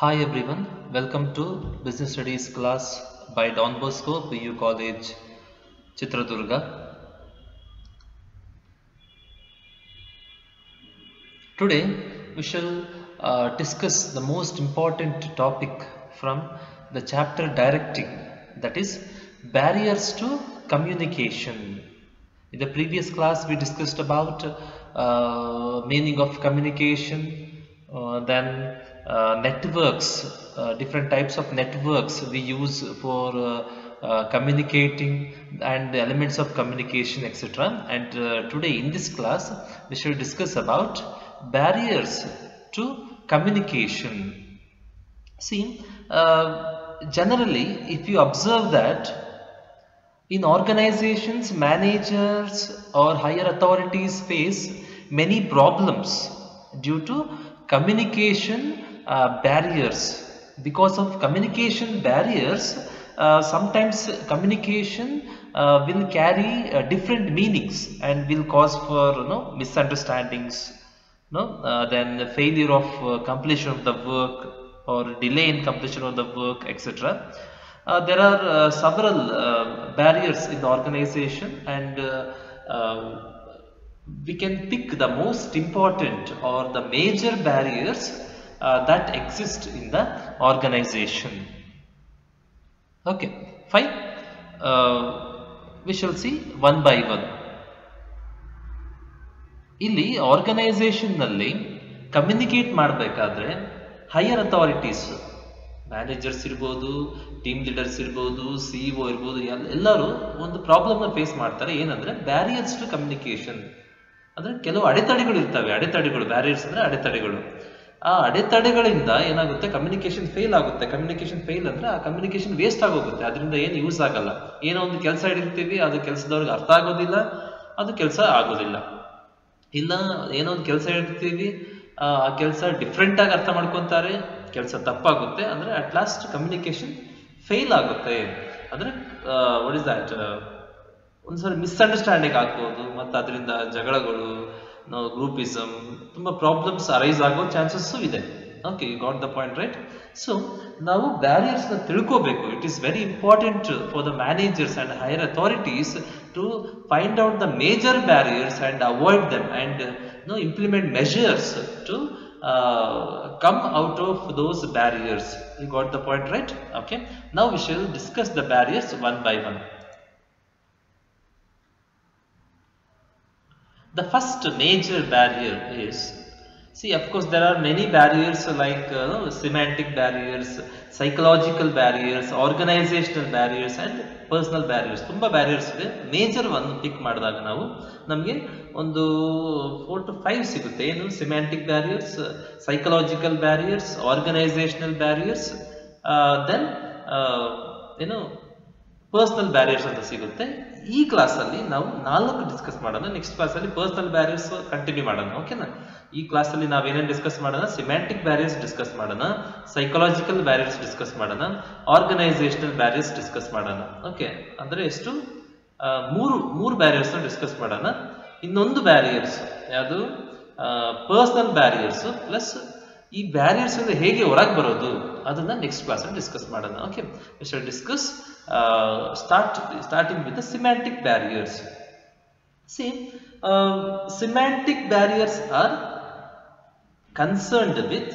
Hi everyone, welcome to Business Studies class by Don Bosco, PU College, Chitradurga. Today we shall discuss the most important topic from the chapter Directing, that is barriers to communication. In the previous class we discussed about meaning of communication, then networks, different types of networks we use for communicating and the elements of communication, etc. And today in this class we shall discuss about barriers to communication. See, generally if you observe that in organizations, managers or higher authorities face many problems due to communication barriers. Because of communication barriers, sometimes communication will carry different meanings and will cause for misunderstandings. Then failure of completion of the work or delay in completion of the work, etc. There are several barriers in the organization, and we can pick the most important or the major barriers that exist in the organization. Okay, fine. We shall see one by one. ಇಲ್ಲಿ organisation ನಲ್ಲಿ communicate ಮಾಡಬೇಕಾದ್ರೆ higher authorities, managers ಇರ್ಬೋದು, team leaders ಇರ್ಬೋದು, CEO ಇರ್ಬೋದು, ಎಲ್ಲರೂ ಒಂದು ಪ್ರಾಬ್ಲಮ್ನ face ಮಾಡ್ತಾರೆ. ಏನಂದ್ರೆ ಬ್ಯಾರಿಯರ್ಸ್ ಟು ಕಮ್ಯುನಿಕೇಶನ್. ಅಂದ್ರೆ ಕೆಲವು ಅಡೆತಡೆಗಳು ಇರ್ತವೆ. ಬ್ಯಾರಿಯರ್ಸ್ ಅಂದ್ರೆ ಅಡೆತಡೆಗಳು. ಆ ಅಡೆತಡೆಗಳಿಂದ ಏನಾಗುತ್ತೆ, ಕಮ್ಯುನಿಕೇಶನ್ ಫೇಲ್ ಆಗುತ್ತೆ. ಕಮ್ಯುನಿಕೇಶನ್ ಫೇಲ್ ಅಂದ್ರೆ ಆ ಕಮ್ಯುನಿಕೇಶನ್ ವೇಸ್ಟ್ ಆಗೋಗುತ್ತೆ, ಅದರಿಂದ ಏನು ಯೂಸ್ ಆಗಲ್ಲ. ಏನೋ ಒಂದು ಕೆಲಸ ಹಿಡಿರ್ತೀವಿ, ಅದು ಕೆಲಸದವ್ರಿಗೆ ಅರ್ಥ ಆಗೋದಿಲ್ಲ, ಅದು ಕೆಲಸ ಆಗೋದಿಲ್ಲ. ಇಲ್ಲ ಏನೋ ಒಂದು ಕೆಲಸ ಹೇಳ್ತೀವಿ, ಆ ಕೆಲಸ ಡಿಫ್ರೆಂಟ್ ಆಗಿ ಅರ್ಥ ಮಾಡ್ಕೊತಾರೆ, ಕೆಲಸ ತಪ್ಪಾಗುತ್ತೆ. ಅಂದ್ರೆ ಅಟ್ ಲಾಸ್ಟ್ ಕಮ್ಯುನಿಕೇಶನ್ ಫೇಲ್ ಆಗುತ್ತೆ. ಅಂದ್ರೆ ವಾಟ್ ಇಸ್ ದಟ್, ಒಂದ್ಸರಿ ಮಿಸ್ಅಂಡರ್ಸ್ಟ್ಯಾಂಡಿಂಗ್ ಆಗ್ಬೋದು, ಮತ್ತು ಅದರಿಂದ ಜಗಳಗಳು, ಗ್ರೂಪಿಸಮ್, ತುಂಬಾ ಪ್ರಾಬ್ಲಮ್ಸ್ ಅರೈಸ್ ಆಗೋ ಚಾನ್ಸಸ್ ಇದೆ. Okay, you got the point, right? So ನಾವು ಬ್ಯಾರಿಯರ್ಸ್ ನ ತಿಳ್ಕೋಬೇಕು. It is very important for the managers and higher authorities to find out the major barriers and avoid them and implement measures to come out of those barriers. You got the point, right? Okay, now we shall discuss the barriers one by one. The first major barrier is, see, of course there are many barriers like semantic barriers, psychological barriers, organizational barriers and personal barriers. ತುಂಬಾ barriers ಇದೆ. Major one pick ಮಾಡಿದಾಗ ನಾವು ನಮಗೆ ಒಂದು 4 to 5 ಸಿಗುತ್ತೆ. ಏನು? Semantic barriers, psychological barriers, organisational barriers, then personal barriers ಅಂತ ಸಿಗುತ್ತೆ. ಈ ಕ್ಲಾಸಲ್ಲಿ ನಾವು 4 ಡಿಸ್ಕಸ್ ಮಾಡೋಣ. ನೆಕ್ಸ್ಟ್ ಕ್ಲಾಸಲ್ಲಿ ಪರ್ಸನಲ್ ಬ್ಯಾರಿಯರ್ಸ್ ಕಂಟಿನ್ಯೂ ಮಾಡೋಣ. ಓಕೆನಾ? ಈ ಕ್ಲಾಸಲ್ಲಿ ನಾವೇನೇನು ಡಿಸ್ಕಸ್ ಮಾಡೋಣ? ಸಿಮ್ಯಾಂಟಿಕ್ ಬ್ಯಾರಿಯರ್ಸ್ ಡಿಸ್ಕಸ್ ಮಾಡೋಣ, ಸೈಕಲಾಜಿಕಲ್ ಬ್ಯಾರಿಯರ್ಸ್ ಡಿಸ್ಕಸ್ ಮಾಡೋಣ, ಆರ್ಗನೈಸೇಷನಲ್ ಬ್ಯಾರಿಯರ್ಸ್ ಡಿಸ್ಕಸ್ ಮಾಡೋಣ. ಓಕೆ, ಅಂದ್ರೆ ಎಷ್ಟು? ಮೂರು ಬ್ಯಾರಿಯರ್ಸ್ ಡಿಸ್ಕಸ್ ಮಾಡೋಣ. ಇನ್ನೊಂದು ಬ್ಯಾರಿಯರ್ಸ್ ಯಾವುದು? Personal barriers. ಪ್ಲಸ್ ಈ ಬ್ಯಾರಿಯರ್ಸ್ ಇಂದ ಹೇಗೆ ಹೊರಗೆ ಬರೋದು ಅದನ್ನ ನೆಕ್ಸ್ಟ್ ಕ್ಲಾಸ್ ಅಲ್ಲಿ ಡಿಸ್ಕಸ್ ಮಾಡೋಣ. Okay, V shall discuss starting with the semantic barriers. See, semantic barriers are concerned with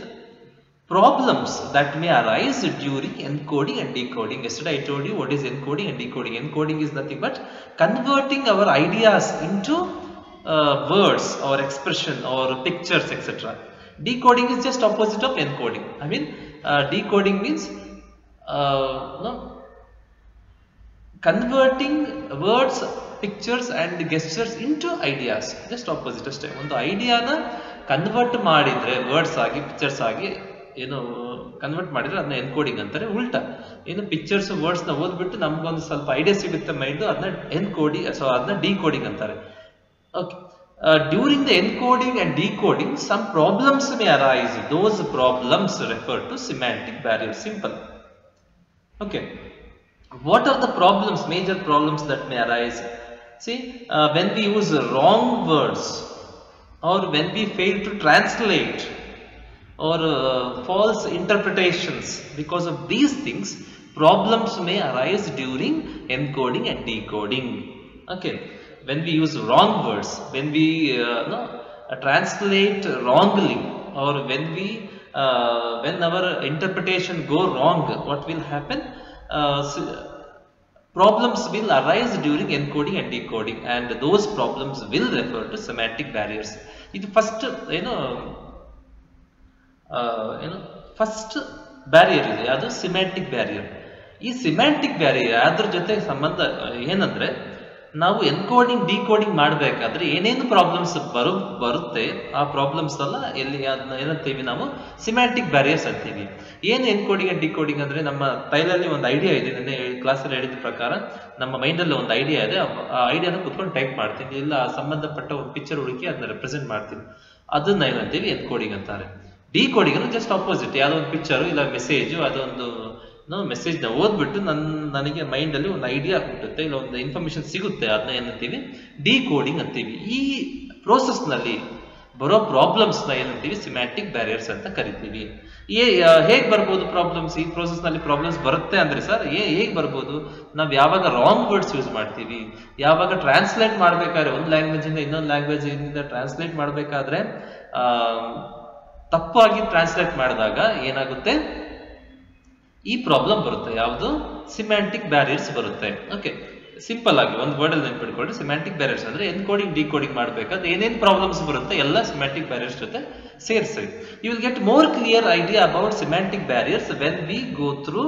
problems that may arise during encoding and decoding. Yesterday I told you what is encoding and decoding. Encoding is nothing but converting our ideas into words or expression or pictures, etc. Decoding is just opposite of encoding. I mean, decoding means converting words, pictures and gestures into ideas. Just opposite ಅಷ್ಟೇ. ಒಂದು ಐಡಿಯಾನ convert ಮಾಡಿದ್ರೆ words ಆಗಿ, pictures ಆಗಿ convert ಮಾಡಿದ್ರೆ ಅದನ್ನ encoding ಅಂತಾರೆ. ಉಲ್ಟಾ ಏನು, ಪಿಕ್ಚರ್ಸ್ ವರ್ಡ್ಸ್ ನ ಓದ್ಬಿಟ್ಟು ನಮ್ಗೊಂದು ಸ್ವಲ್ಪ ಐಡಿಯಾ ಸಿಗುತ್ತೆ ಮೈಂಡ್, ಅದನ್ನ ಎನ್ಕೋಡಿ, ಸೊ ಅದನ್ನ ಡಿಕೋಡಿಂಗ್ ಅಂತಾರೆ. Okay, during the encoding and decoding some problems may arise. Those problems refer to semantic barrier. Simple. Okay, what are the problems, major problems that may arise? See, when we use wrong words or when we fail to translate or false interpretations. Because of these things, problems may arise during encoding and decoding. Okay, when we use wrong words, when we translate wrongly, or when when our interpretation go wrong, what will happen? Problems will arise during encoding and decoding, and those problems will refer to semantic barriers. It first, first barrier ಇದೆ, ಅದು semantic barrier. ಈ semantic barrier ಅದ್ರ ಜೊತೆ ಸಂಬಂಧ ಏನಂದ್ರೆ, ನಾವು encoding decoding ಮಾಡಬೇಕಾದ್ರೆ ಏನೇನು ಪ್ರಾಬ್ಲಮ್ಸ್ ಬರುತ್ತೆ, ಆ ಪ್ರಾಬ್ಲಮ್ಸ್ ಎಲ್ಲ ಎಲ್ಲಿ ಏನಂತೀವಿ ನಾವು ಸಿಮ್ಯಾಂಟಿಕ್ ಬ್ಯಾರಿಯರ್ಸ್ ಅಂತೀವಿ. ಏನು ಎನ್ಕೋಡಿಂಗ್ ಅಂಡ್ ಡಿಕೋಡಿಂಗ್ ಅಂದ್ರೆ, ನಮ್ಮ ತೈಲಲ್ಲಿ ಒಂದು ಐಡಿಯಾ ಇದೆ, ನೆನ್ನೆ ಕ್ಲಾಸಲ್ಲಿ ಹೇಳಿದ ಪ್ರಕಾರ ನಮ್ಮ ಮೈಂಡಲ್ಲಿ ಒಂದು ಐಡಿಯಾ ಇದೆ, ಆ ಐಡಿಯಾನ ಕುತ್ಕೊಂಡು ಟೈಪ್ ಮಾಡ್ತೀನಿ, ಇಲ್ಲ ಸಂಬಂಧಪಟ್ಟ ಒಂದು ಪಿಕ್ಚರ್ ಹುಡುಕಿ ಅದನ್ನ ರೆಪ್ರೆಸೆಂಟ್ ಮಾಡ್ತೀನಿ, ಅದನ್ನ ಏನಂತೀವಿ ಎನ್ಕೋಡಿಂಗ್ ಅಂತಾರೆ. ಡಿಕೋಡಿಂಗ್ ಅಂದ್ರೆ ಜಸ್ಟ್ ಆಪೋಸಿಟ್, ಯಾವುದೋ ಒಂದು ಪಿಕ್ಚರು ಇಲ್ಲ ಮೆಸೇಜು, ಅದೊಂದು ಮೆಸೇಜ್ನ ಓದ್ಬಿಟ್ಟು ನನಗೆ ಮೈಂಡಲ್ಲಿ ಒಂದು ಐಡಿಯಾ ಹುಟ್ಟುತ್ತೆ, ಇಲ್ಲ ಒಂದು ಇನ್ಫಾರ್ಮೇಶನ್ ಸಿಗುತ್ತೆ, ಅದನ್ನ ಏನಂತೀವಿ ಡಿಕೋಡಿಂಗ್ ಅಂತೀವಿ. ಈ ಪ್ರೋಸೆಸ್ನಲ್ಲಿ ಬರೋ ಪ್ರಾಬ್ಲಮ್ಸ್ನ ಏನಂತೀವಿ ಸಿಮ್ಯಾಂಟಿಕ್ ಬ್ಯಾರಿಯರ್ಸ್ ಅಂತ ಕರಿತೀವಿ. ಹೇಗೆ ಬರ್ಬೋದು ಪ್ರಾಬ್ಲಮ್ಸ್? ಈ ಪ್ರೋಸೆಸ್ನಲ್ಲಿ ಪ್ರಾಬ್ಲಮ್ಸ್ ಬರುತ್ತೆ ಅಂದ್ರೆ ಸರ್ ಹೇಗೆ ಬರ್ಬೋದು? ನಾವು ಯಾವಾಗ ರಾಂಗ್ ವರ್ಡ್ಸ್ ಯೂಸ್ ಮಾಡ್ತೀವಿ, ಯಾವಾಗ ಟ್ರಾನ್ಸ್ಲೇಟ್ ಮಾಡಬೇಕಾದ್ರೆ ಒಂದು ಲ್ಯಾಂಗ್ವೇಜ್ ಇಂದ ಇನ್ನೊಂದು ಲ್ಯಾಂಗ್ವೇಜ್ ಇಂದ ಟ್ರಾನ್ಸ್ಲೇಟ್ ಮಾಡಬೇಕಾದ್ರೆ ತಪ್ಪಾಗಿ ಟ್ರಾನ್ಸ್ಲೇಟ್ ಮಾಡಿದಾಗ ಏನಾಗುತ್ತೆ, ಈ ಪ್ರಾಬ್ಲಮ್ ಬರುತ್ತೆ. ಯಾವುದು? ಸಿಮ್ಯಾಂಟಿಕ್ ಬ್ಯಾರಿಯರ್ಸ್ ಬರುತ್ತೆ. ಓಕೆ, ಸಿಂಪಲ್ ಆಗಿ ಒಂದು ವರ್ಡ್ ಅಲ್ಲಿ ನೆನ್ಪಿಟ್ಕೊಳ್ಳಿ, ಸಿಮ್ಯಾಂಟಿಕ್ ಬ್ಯಾರಿಯರ್ಸ್ ಅಂದ್ರೆ ಎನ್ಕೋಡಿಂಗ್ ಡಿಕೋಡಿಂಗ್ ಮಾಡಬೇಕಾದ್ರೆ ಏನೇನು ಪ್ರಾಬ್ಲಮ್ಸ್ ಬರುತ್ತೆ ಎಲ್ಲ ಸಿಮ್ಯಾಂಟಿಕ್ ಬ್ಯಾರಿಯರ್ಸ್ ಜೊತೆ ಸೇರಿಸಿ. You will get more clear idea about semantic barriers when we go through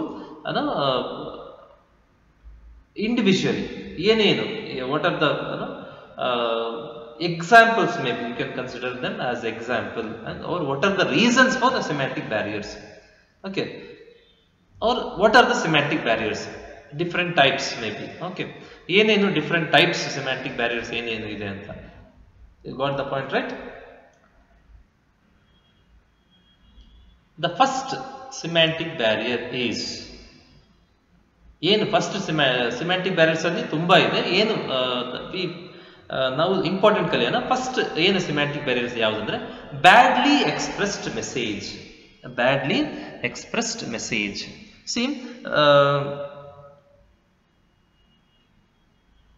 individually. ಏನೇನು, what are the examples, maybe you can consider them as example, and or what are the reasons for the semantic barriers. Okay, or what are the semantic barriers, different types maybe. Okay, ಏನೇನು different types semantic barriers ಏನೇನು ಇದೆ ಅಂತ. You got the point, right? The first semantic barrier is, ಏನು first semantic barriers ಅಲ್ಲಿ ತುಂಬಾ ಇದೆ, ಏನು ನಾವು ಇಂಪಾರ್ಟೆಂಟ್ ಕಲಿಯೋಣ. ಫಸ್ಟ್ ಏನು ಸಿಮ್ಯಾಂಟಿಕ್ ಬ್ಯಾರಿಯರ್ಸ್ ಯಾವುದಂದ್ರೆ, badly expressed message. Badly expressed message. C,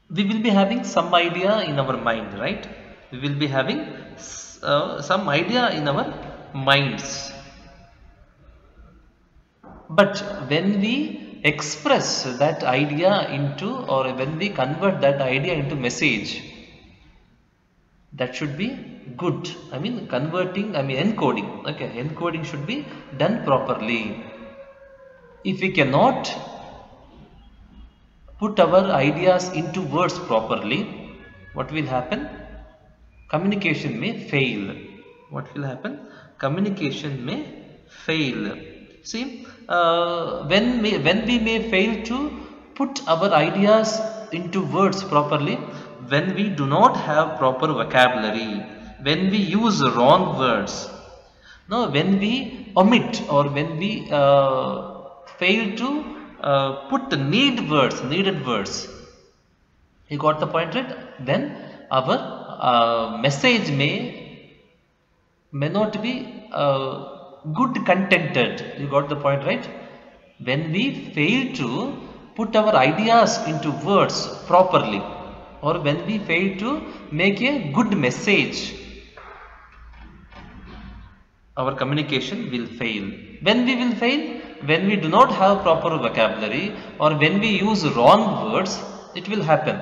we will be having some idea in our mind, right? We will be having some idea in our minds, but when we express that idea into, or when we convert that idea into message, that should be good. I mean encoding. Okay, encoding should be done properly. If we cannot put our ideas into words properly, what will happen? Communication may fail. What will happen? Communication may fail. See, when we may fail to put our ideas into words properly, when we do not have proper vocabulary, when we use wrong words, no, when we omit, or when we fail to put needed words. You got the point, right? Then our message may not be good contented. You got the point, right? When we fail to put our ideas into words properly, or when we fail to make a good message, our communication will fail. When we will fail? When we do not have proper vocabulary, or when we use wrong words, it will happen.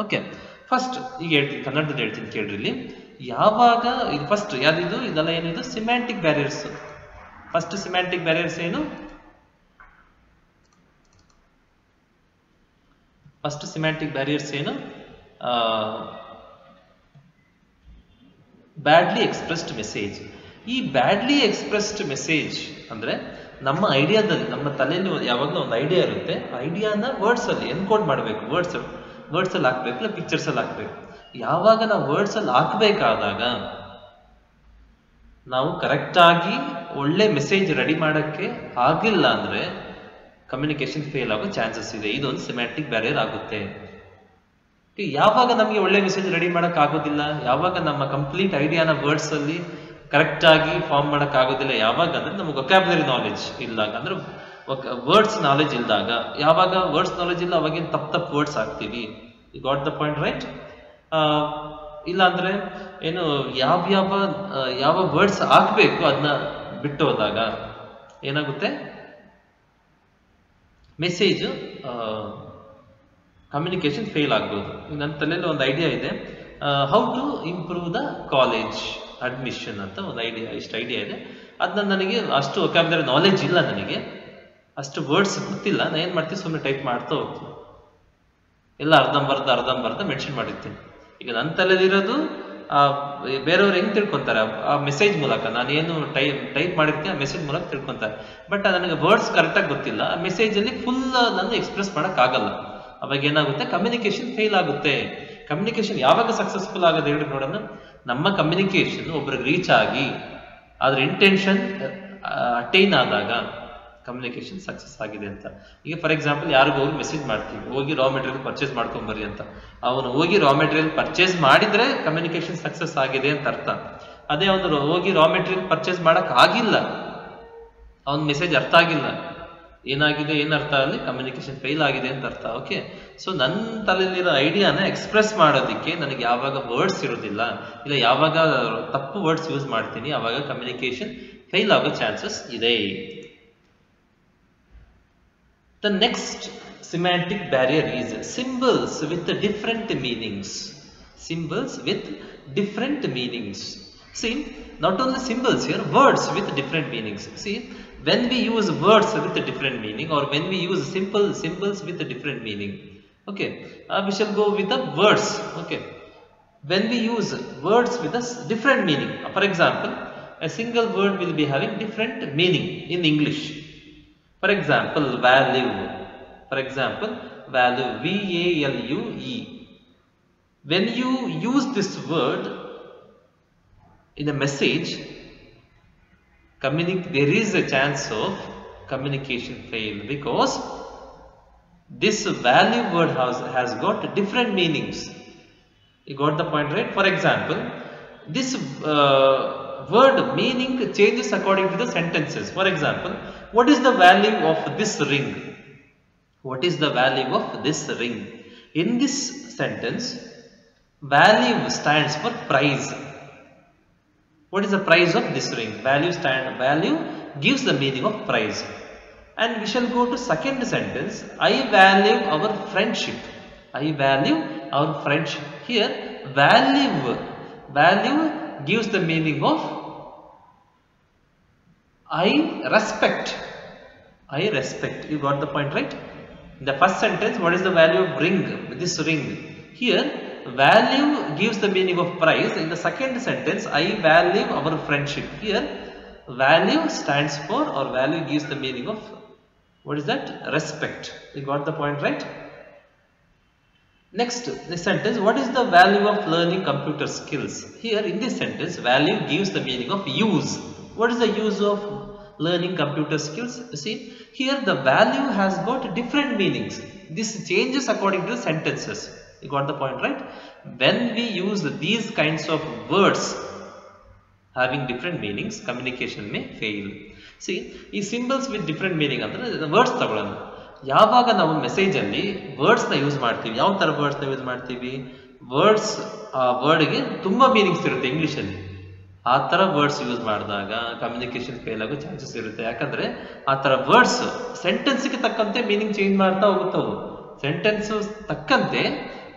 Okay, first ಈಗ ಹೇಳ್ತೀನಿ, ಕನ್ನಡದಲ್ಲಿ ಹೇಳ್ತೀನಿ ಕೇಳ್ರಿ. ಯಾವಾಗ ಇದು first ಯಾವ್ದಿದು, ಇದೆಲ್ಲ ಏನಿದು semantic barriers. First semantic barriers ಏನು? ಫಸ್ಟ್ ಸಿಮ್ಯಾಂಟಿಕ್ ಬ್ಯಾರಿಯರ್ಸ್ ಏನು? Badly expressed message. ಈ ಬ್ಯಾಡ್ಲಿ ಎಕ್ಸ್ಪ್ರೆಸ್ಡ್ ಮೆಸೇಜ್ ಅಂದ್ರೆ, ನಮ್ಮ ಐಡಿಯಾದಲ್ಲಿ, ನಮ್ಮ ತಲೆಯಲ್ಲಿ ಯಾವಾಗಲೂ ಒಂದು ಐಡಿಯಾ ಇರುತ್ತೆ, ಐಡಿಯಾನ ವರ್ಡ್ಸ್ ಅಲ್ಲಿ ಎನ್ಕೋಡ್ ಮಾಡಬೇಕು, ವರ್ಡ್ಸ್ ಅಲ್ಲಿ ಹಾಕ್ಬೇಕು, ಇಲ್ಲ ಪಿಕ್ಚರ್ಸ್ ಅಲ್ಲಿ ಹಾಕ್ಬೇಕು. ಯಾವಾಗ ನಾವು ವರ್ಡ್ಸ್ ಅಲ್ಲಿ ಹಾಕ್ಬೇಕಾದಾಗ ನಾವು ಕರೆಕ್ಟ್ ಆಗಿ ಒಳ್ಳೆ ಮೆಸೇಜ್ ರೆಡಿ ಮಾಡಕ್ಕೆ ಆಗಿಲ್ಲ ಅಂದ್ರೆ ಕಮ್ಯುನಿಕೇಶನ್ ಫೇಲ್ ಆಗೋ ಚಾನ್ಸಸ್ ಇದೆ. ಇದೊಂದು ಸಿಮ್ಯಾಂಟಿಕ್ ಬ್ಯಾರಿಯರ್ ಆಗುತ್ತೆ. ಯಾವಾಗ ನಮಗೆ ಒಳ್ಳೆ ಮೆಸೇಜ್ ರೆಡಿ ಮಾಡಕ್ ಆಗೋದಿಲ್ಲ, ಯಾವಾಗ ನಮ್ಮ ಕಂಪ್ಲೀಟ್ ಐಡಿಯಾನ ವರ್ಡ್ಸ್ ಅಲ್ಲಿ ಕರೆಕ್ಟಾಗಿ ಫಾರ್ಮ್ ಮಾಡೋಕ್ಕಾಗೋದಿಲ್ಲ ಯಾವಾಗ ಅಂದರೆ ನಮಗೆ ವೊಕ್ಯಾಬ್ಯುಲರಿ ನಾಲೆಜ್ ಇಲ್ದಾಗ, ಅಂದರೆ ವರ್ಡ್ಸ್ ನಾಲೆಜ್ ಇಲ್ದಾಗ. ಯಾವಾಗ ವರ್ಡ್ಸ್ ನಾಲೆಜ್ ಇಲ್ಲ ಅವಾಗೇನು ತಪ್ಪು ವರ್ಡ್ಸ್ ಹಾಕ್ತೀವಿ. You got the point right? ಇಲ್ಲ ಅಂದರೆ ಏನು ಯಾವ ವರ್ಡ್ಸ್ ಹಾಕಬೇಕು ಅದನ್ನ ಬಿಟ್ಟು ಹೋದಾಗ ಏನಾಗುತ್ತೆ, ಮೆಸೇಜ್ ಕಮ್ಯುನಿಕೇಶನ್ ಫೇಲ್ ಆಗ್ಬೋದು. ನನ್ನ ತಲೆಯಲ್ಲಿ ಒಂದು ಐಡಿಯಾ ಇದೆ, how to improve the college admission ಅಂತ ಒಂದು ಇಷ್ಟು ಐಡಿಯಾ ಇದೆ. ಅದನ್ನ ನನಗೆ ಅಷ್ಟು ವೊಕ್ಯಾಬ್ಯುಲರಿ ನಾಲೆಜ್ ಇಲ್ಲ, ನನಗೆ ಅಷ್ಟು ವರ್ಡ್ಸ್ ಗೊತ್ತಿಲ್ಲ. ನಾನು ಏನು ಮಾಡ್ತೀನಿ, ಸುಮ್ಮನೆ ಟೈಪ್ ಮಾಡ್ತಾ ಹೋಗ್ತೀನಿ, ಎಲ್ಲ ಅರ್ಧಂಬರ್ಧ ಮೆನ್ಷನ್ ಮಾಡಿರ್ತೀನಿ. ಈಗ ನನ್ನ ತಲೆಯಲ್ಲಿರೋದು ಬೇರೆಯವ್ರು ಹೆಂಗೆ ತಿಳ್ಕೊತಾರೆ ಆ ಮೆಸೇಜ್ ಮೂಲಕ, ನಾನೇನು ಟೈಪ್ ಮಾಡಿರ್ತೀನಿ ಆ ಮೆಸೇಜ್ ಮೂಲಕ ತಿಳ್ಕೊತಾರೆ. ಬಟ್ ನನಗೆ ವರ್ಡ್ಸ್ ಕರೆಕ್ಟಾಗಿ ಗೊತ್ತಿಲ್ಲ, ಆ ಮೆಸೇಜಲ್ಲಿ ಫುಲ್ ನಾನು ಎಕ್ಸ್ಪ್ರೆಸ್ ಮಾಡೋಕ್ಕಾಗಲ್ಲ. ಅವಾಗ ಏನಾಗುತ್ತೆ, ಕಮ್ಯುನಿಕೇಶನ್ ಫೇಲ್ ಆಗುತ್ತೆ. ಕಮ್ಯುನಿಕೇಶನ್ ಯಾವಾಗ ಸಕ್ಸಸ್ಫುಲ್ ಆಗೋದು ಹೇಳಿ ನೋಡೋಣ. ನಮ್ಮ ಕಮ್ಯುನಿಕೇಶನ್ ಒಬ್ರಿಗೆ ರೀಚ್ ಆಗಿ ಅದ್ರ ಇಂಟೆನ್ಷನ್ ಅಟೈನ್ ಆದಾಗ ಕಮ್ಯುನಿಕೇಶನ್ ಸಕ್ಸಸ್ ಆಗಿದೆ ಅಂತ. ಈಗ ಫಾರ್ ಎಕ್ಸಾಂಪಲ್ ಯಾರಿಗೂ ಹೋಗಿ ಮೆಸೇಜ್ ಮಾಡ್ತೀವಿ, ಹೋಗಿ ರಾ ಮೆಟೀರಿಯಲ್ ಪರ್ಚೇಸ್ ಮಾಡ್ಕೊಂಬರ್ರಿ ಅಂತ. ಅವನು ಹೋಗಿ ರಾ ಮೆಟೀರಿಯಲ್ ಪರ್ಚೇಸ್ ಮಾಡಿದ್ರೆ ಕಮ್ಯುನಿಕೇಶನ್ ಸಕ್ಸಸ್ ಆಗಿದೆ ಅಂತ ಅರ್ಥ. ಅದೇ ಅವನು ಹೋಗಿ ರಾ ಮೆಟೀರಿಯಲ್ ಪರ್ಚೇಸ್ ಮಾಡಕ್ ಆಗಿಲ್ಲ, ಅವನ ಮೆಸೇಜ್ ಅರ್ಥ ಆಗಿಲ್ಲ, ಏನಾಗಿದೆ ಏನರ್ಥ ಅಲ್ಲಿ, ಕಮ್ಯುನಿಕೇಶನ್ ಫೇಲ್ ಆಗಿದೆ ಅಂತ ಅರ್ಥ. ಓಕೆ, ಸೊ ನನ್ನ ತಲೆಯಲ್ಲಿರೋ ಐಡಿಯಾನ ಎಕ್ಸ್ಪ್ರೆಸ್ ಮಾಡೋದಕ್ಕೆ ನನಗೆ ಯಾವಾಗ ವರ್ಡ್ಸ್ ಇರೋದಿಲ್ಲ, ಇಲ್ಲ ಯಾವಾಗ ತಪ್ಪು ವರ್ಡ್ಸ್ ಯೂಸ್ ಮಾಡ್ತೀನಿ, ಆವಾಗ ಕಮ್ಯುನಿಕೇಶನ್ ಫೇಲ್ ಆಗೋ ಚಾನ್ಸಸ್ ಇದೆ. The next semantic barrier is symbols with different meanings. Symbols with different meanings. See, not only symbols here, words with different meanings. See, when we use words with a different meaning, or when we use symbols with a different meaning, okay, we shall go with the words. Okay, when we use words with a different meaning, for example, a single word will be having different meaning in English. For example, value. For example, value, V-A-L-U-E. When you use this word in a message, there is a chance of communication fail, because this value word has got different meanings. You got the point, right? For example, this word meaning changes according to the sentences. For example, what is the value of this ring? What is the value of this ring? In this sentence, value stands for price. What is the price of this ring? Value gives the meaning of price. And we shall go to second sentence, I value our friendship. I value our friendship. Here, value gives the meaning of I respect. I respect. You got the point, right? In the first sentence, what is the value of ring? This ring. Here, value gives the meaning of price. In the second sentence, I value our friendship. Here, value stands for, or value gives the meaning of, what is that? Respect. You got the point, right? Next, this sentence, what is the value of learning computer skills? Here, in this sentence, value gives the meaning of use. What is the use of learning computer skills? You see, here the value has got different meanings. This changes according to the sentences. You got the point, right? When we use these kinds of words having different meanings, communication may fail. See, ಈ symbols with different meaning ಅಂದ್ರೆ words ತಗೊಳ್ಳೋಣ. ಯಾವಾಗ ನಾವು message ಅಲ್ಲಿ words ನ use ಮಾಡ್ತೀವಿ, ಯಾವ ತರ ವರ್ಡ್ಸ್ ನ ಯೂಸ್ ಮಾಡ್ತೀವಿ? ವರ್ಡ್ಸ್ ಆ ವರ್ಡ್ಗೆ ತುಂಬಾ ಮೀನಿಂಗ್ಸ್ ಇರುತ್ತೆ ಇಂಗ್ಲಿಷ್ ಅಲ್ಲಿ. ಆ ತರ ವರ್ಡ್ಸ್ ಯೂಸ್ ಮಾಡಿದಾಗ ಕಮ್ಯುನಿಕೇಶನ್ ಫೇಲ್ ಆಗೋ ಚಾನ್ಸಸ್ ಇರುತ್ತೆ. ಯಾಕಂದ್ರೆ ಆ ತರ ವರ್ಡ್ಸ್ ಸೆಂಟೆನ್ಸ್ಗೆ ತಕ್ಕಂತೆ ಮೀನಿಂಗ್ ಚೇಂಜ್ ಮಾಡ್ತಾ ಹೋಗುತ್ತವು. ಸೆಂಟೆನ್ಸ್ ತಕ್ಕಂತೆ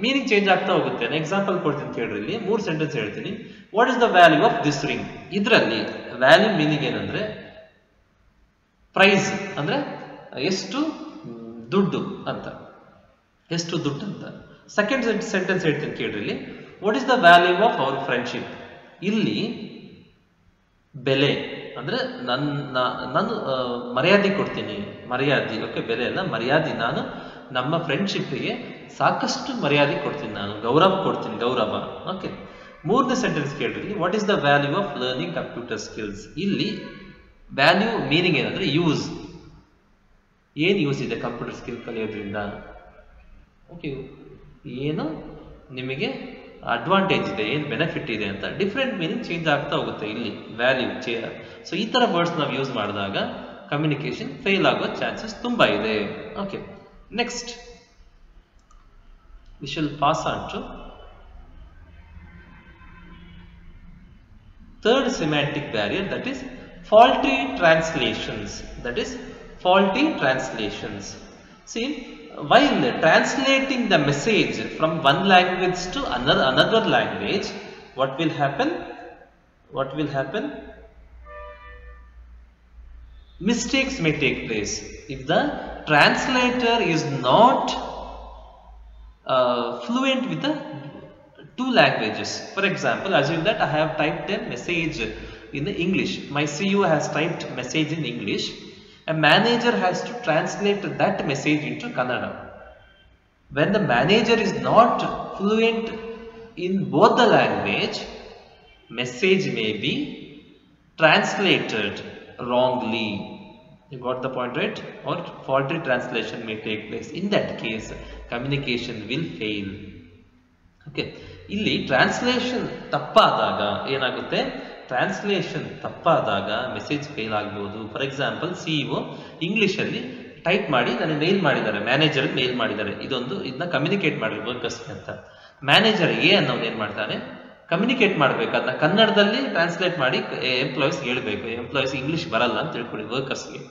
ಮೀನಿಂಗ್ ಚೇಂಜ್ ಆಗ್ತಾ ಹೋಗುತ್ತೆ. ನಾನು ಎಕ್ಸಾಂಪಲ್ ಕೊಡ್ತೀನಿ ಕೇಳ್ರಿ. ಇಲ್ಲಿ 3 ಸೆಂಟೆನ್ಸ್ ಹೇಳ್ತೀನಿ. What is the value of this ring? ಇದರಲ್ಲಿ ವ್ಯಾಲ್ಯೂ ಮೀನಿಂಗ್ ಏನಂದ್ರೆ ಪ್ರೈಸ್ ಅಂದ್ರೆ ಎಷ್ಟು ದುಡ್ಡು ಅಂತ, ಎಷ್ಟು ದುಡ್ಡು ಅಂತ. ಸೆಕೆಂಡ್ ಸೆಂಟೆನ್ಸ್ ಹೇಳ್ತೀನಿ ಕೇಳ್ರಿ. ಇಲ್ಲಿ what is the value of our friendship? ಇಲ್ಲಿ ಬೆಲೆ ಅಂದ್ರೆ ನಾನು ಮರ್ಯಾದೆ ಕೊಡ್ತೀನಿ. ಮರ್ಯಾದೆ, ಓಕೆ, ಬೆಲೆ ಅಲ್ಲ, ಮರ್ಯಾದೆ. ನಾನು ನಮ್ಮ ಫ್ರೆಂಡ್ಶಿಪ್ಗೆ ಸಾಕಷ್ಟು ಮರ್ಯಾದೆ ಕೊಡ್ತೀನಿ, ನಾನು ಗೌರವ ಕೊಡ್ತೀನಿ, ಗೌರವ. ಓಕೆ, 3ನೇ ಸೆಂಟೆನ್ಸ್ ಕೇಳ್ರಿ. What is the value of learning computer skills? ಇಲ್ಲಿ ವ್ಯಾಲ್ಯೂ ಮೀನಿಂಗ್ ಏನಂದ್ರೆ ಯೂಸ್. ಏನು ಯೂಸ್ ಇದೆ ಕಂಪ್ಯೂಟರ್ ಸ್ಕಿಲ್ ಕಲಿಯೋದ್ರಿಂದ? ಓಕೆ, ಏನು ನಿಮಗೆ ಅಡ್ವಾಂಟೇಜ್ ಇದೆ, ಏನು ಬೆನಿಫಿಟ್ ಇದೆ ಅಂತ ಡಿಫ್ರೆಂಟ್ ಮೀನಿಂಗ್ ಚೇಂಜ್ ಆಗ್ತಾ ಹೋಗುತ್ತೆ ಇಲ್ಲಿ ವ್ಯಾಲ್ಯೂ ಸೊ ಈ ಥರ ವರ್ಡ್ಸ್ ನಾವು ಯೂಸ್ ಮಾಡಿದಾಗ ಕಮ್ಯುನಿಕೇಶನ್ ಫೇಲ್ ಆಗೋ ಚಾನ್ಸಸ್ ತುಂಬ ಇದೆ. Okay, next we shall pass on to third semantic barrier, that is faulty translations. See, while translating the message from one language to another language, what will happen? Mistakes may take place if the translator is not fluent with the two languages. For example, assume that I have typed a message in the English. My CEO has typed message in English. A manager has to translate that message into Kannada. When the manager is not fluent in both the language, message may be translated wrongly. You got the point, right? Or faulty translation may take place. In that case, communication will fail. Okay, ಇಲ್ಲಿ translation ತಪ್ಪಾದಾಗ ಏನಾಗುತ್ತೆ, translation ತಪ್ಪಾದಾಗ message fail ಆಗ್ಬೋದು. For example, CEO ಇಂಗ್ಲೀಷಲ್ಲಿ type ಮಾಡಿ ನನಗೆ ಮೇಲ್ ಮಾಡಿದ್ದಾರೆ, ಮ್ಯಾನೇಜರ್ಗೆ ಮೇಲ್ ಮಾಡಿದ್ದಾರೆ, ಇದನ್ನ communicate ಮಾಡಿ ವರ್ಕರ್ಸ್ಗೆ ಅಂತ. ಮ್ಯಾನೇಜರ್ ಅನ್ನೋದು ಏನು ಮಾಡ್ತಾನೆ, ಕಮ್ಯುನಿಕೇಟ್ ಮಾಡಬೇಕು, ಅದನ್ನ ಕನ್ನಡದಲ್ಲಿ ಟ್ರಾನ್ಸ್ಲೇಟ್ ಮಾಡಿ ಎಂಪ್ಲಾಯೀಸ್ಗೆ ಹೇಳಬೇಕು. ಎಂಪ್ಲಾಯೀಸ್ ಇಂಗ್ಲೀಷ್ ಬರಲ್ಲ ಅಂತ ತಿಳ್ಕೊಳ್ಳಿ ವರ್ಕರ್ಸ್ಗೆ.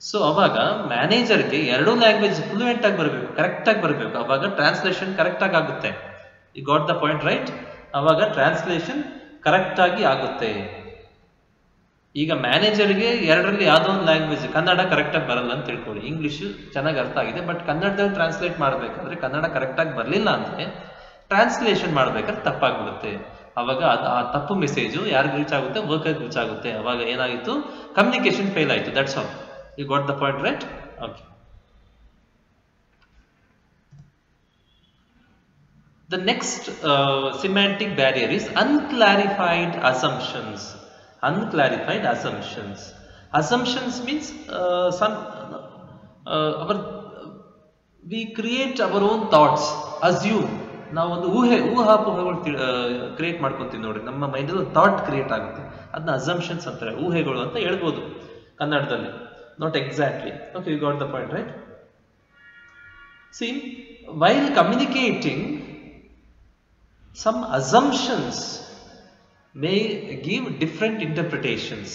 ಸೊ ಅವಾಗ ಮ್ಯಾನೇಜರ್ಗೆ ಎರಡೂ ಲ್ಯಾಂಗ್ವೇಜ್ ಫ್ಲೂಯೆಂಟ್ ಆಗಿ ಬರಬೇಕು, ಕರೆಕ್ಟ್ ಆಗಿ ಬರಬೇಕು. ಅವಾಗ ಟ್ರಾನ್ಸ್ಲೇಷನ್ ಕರೆಕ್ಟ್ ಆಗಿ ಆಗುತ್ತೆ. You got the point, right? ಅವಾಗ ಟ್ರಾನ್ಸ್ಲೇಷನ್ ಕರೆಕ್ಟ್ ಆಗಿ ಆಗುತ್ತೆ. ಈಗ ಮ್ಯಾನೇಜರ್ಗೆ ಎರಡರಲ್ಲಿ ಯಾವುದೋ ಒಂದು ಲ್ಯಾಂಗ್ವೇಜ್, ಕನ್ನಡ ಕರೆಕ್ಟ್ ಆಗಿ ಬರಲ್ಲ ಅಂತ ತಿಳ್ಕೊಳ್ಳಿ, ಇಂಗ್ಲಿಷ್ ಚೆನ್ನಾಗಿ ಅರ್ಥ ಆಗಿದೆ, ಬಟ್ ಕನ್ನಡದಲ್ಲಿ ಟ್ರಾನ್ಸ್ಲೇಟ್ ಮಾಡಬೇಕಾದ್ರೆ ಕನ್ನಡ ಕರೆಕ್ಟ್ ಆಗಿ ಬರಲಿಲ್ಲ ಅಂದ್ರೆ ಟ್ರಾನ್ಸ್ಲೇಷನ್ ಮಾಡ್ಬೇಕಾದ್ರೆ ತಪ್ಪಾಗ್ಬಿಡುತ್ತೆ. ಅವಾಗ ಆ ತಪ್ಪು ಮೆಸೇಜು ಯಾರಿಗೆ ರೀಚ್ ಆಗುತ್ತೆ, ವರ್ಕರ್ಗೆ ರೀಚ್ ಆಗುತ್ತೆ. ಅವಾಗ ಏನಾಗಿತ್ತು, ಕಮ್ಯುನಿಕೇಶನ್ ಫೇಲ್ ಆಯಿತು. That's all. You got the point, right? Okay. The next semantic barrier is unclarified assumptions. Assumptions means we create our own thoughts. Assume. ನಾವು ಒಂದು ಊಹಾಪೋಹಗಳು ಕ್ರಿಯೇಟ್ ಮಾಡ್ಕೊತೀವಿ ನೋಡಿ, ನಮ್ಮ ಮೈಂಡಲ್ಲಿ ಒಂದು ಥಾಟ್ ಕ್ರಿಯೇಟ್ ಆಗುತ್ತೆ, ಅದನ್ನ ಅಸಂಪ್ಷನ್ಸ್ ಅಂತಾರೆ, ಊಹೆಗಳು ಅಂತ ಹೇಳ್ಬೋದು ಕನ್ನಡದಲ್ಲಿ. Not exactly. Okay, you got the point, right? See, while communicating, some assumptions may give different interpretations.